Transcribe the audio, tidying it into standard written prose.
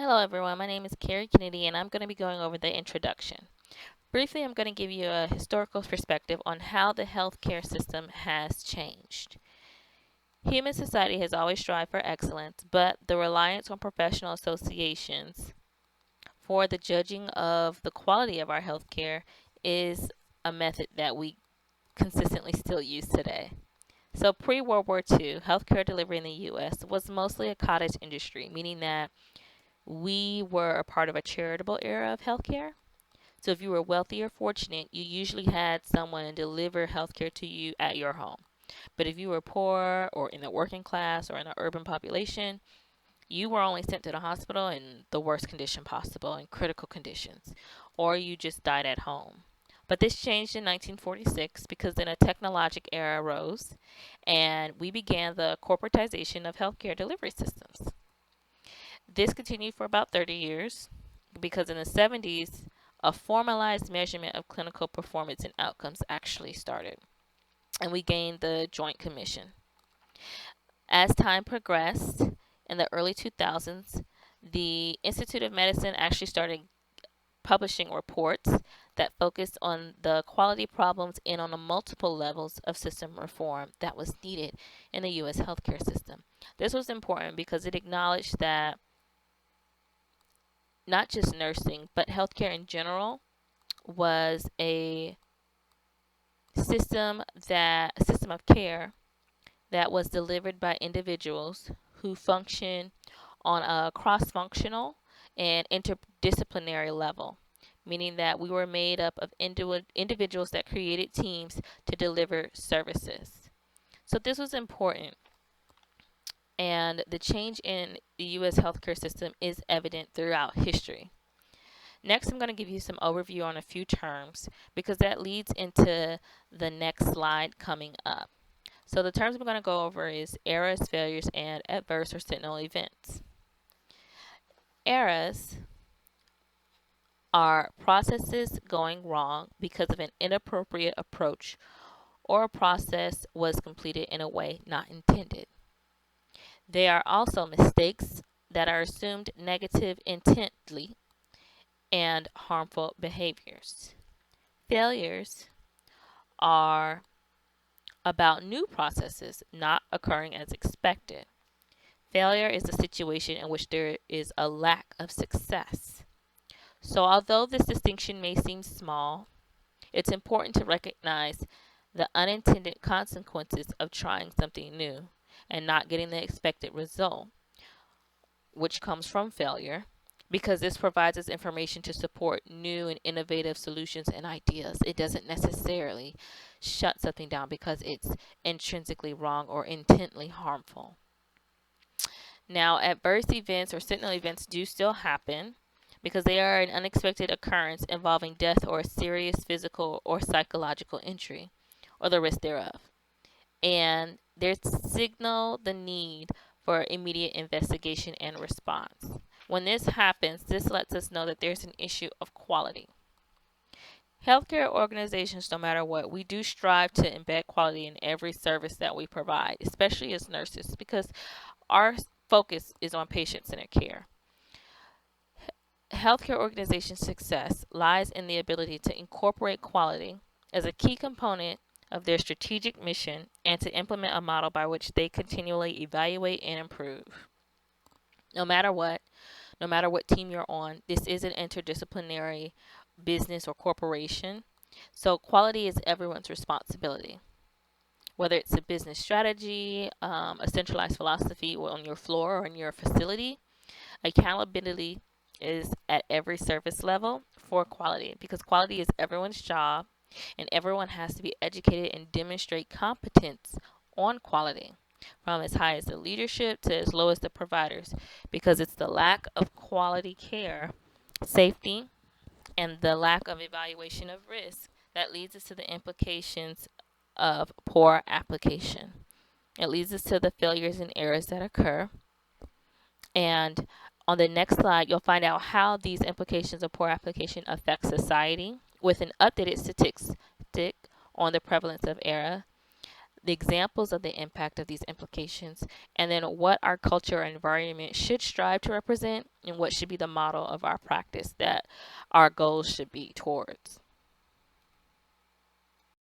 Hello, everyone. My name is Carrie Kennedy, and I'm going to be going over the introduction. Briefly, I'm going to give you a historical perspective on how the healthcare system has changed. Human society has always strived for excellence, but the reliance on professional associations for the judging of the quality of our healthcare is a method that we consistently still use today. So, pre World War II, healthcare delivery in the U.S. was mostly a cottage industry, meaning that we were a part of a charitable era of healthcare. So if you were wealthy or fortunate, you usually had someone deliver healthcare to you at your home. But if you were poor or in the working class or in an urban population, you were only sent to the hospital in the worst condition possible, in critical conditions, or you just died at home. But this changed in 1946 because then a technologic era arose and we began the corporatization of healthcare delivery systems. This continued for about 30 years because in the 70s, a formalized measurement of clinical performance and outcomes actually started, and we gained the Joint Commission. As time progressed, in the early 2000s, the Institute of Medicine actually started publishing reports that focused on the quality problems and on the multiple levels of system reform that was needed in the U.S. healthcare system. This was important because it acknowledged that not just nursing, but healthcare in general was a system of care that was delivered by individuals who function on a cross-functional and interdisciplinary level, meaning that we were made up of individuals that created teams to deliver services. So this was important, and the change in the U.S. healthcare system is evident throughout history. Next, I'm going to give you some overview on a few terms because that leads into the next slide coming up. So the terms I'm going to go over is errors, failures, and adverse or sentinel events. Errors are processes going wrong because of an inappropriate approach or a process was completed in a way not intended. They are also mistakes that are assumed negative intently and harmful behaviors. Failures are about new processes not occurring as expected. Failure is a situation in which there is a lack of success. So, although this distinction may seem small, it's important to recognize the unintended consequences of trying something new and not getting the expected result, which comes from failure, because this provides us information to support new and innovative solutions and ideas. It doesn't necessarily shut something down because it's intrinsically wrong or intently harmful. Now, adverse events or sentinel events do still happen because they are an unexpected occurrence involving death or a serious physical or psychological injury or the risk thereof. And they signal the need for immediate investigation and response. When this happens, this lets us know that there's an issue of quality. Healthcare organizations, no matter what, we do strive to embed quality in every service that we provide, especially as nurses, because our focus is on patient centered care. Healthcare organization success lies in the ability to incorporate quality as a key component of their strategic mission and to implement a model by which they continually evaluate and improve. No matter what, no matter what team you're on, this is an interdisciplinary business or corporation. So quality is everyone's responsibility. Whether it's a business strategy, a centralized philosophy on your floor or in your facility, accountability is at every service level for quality because quality is everyone's job and everyone has to be educated and demonstrate competence on quality from as high as the leadership to as low as the providers because it's the lack of quality care, safety, and the lack of evaluation of risk that leads us to the implications of poor application. It leads us to the failures and errors that occur. And on the next slide, you'll find out how these implications of poor application affect society with an updated statistic on the prevalence of error the examples of the impact of these implications, and then what our culture or environment should strive to represent and what should be the model of our practice that our goals should be towards.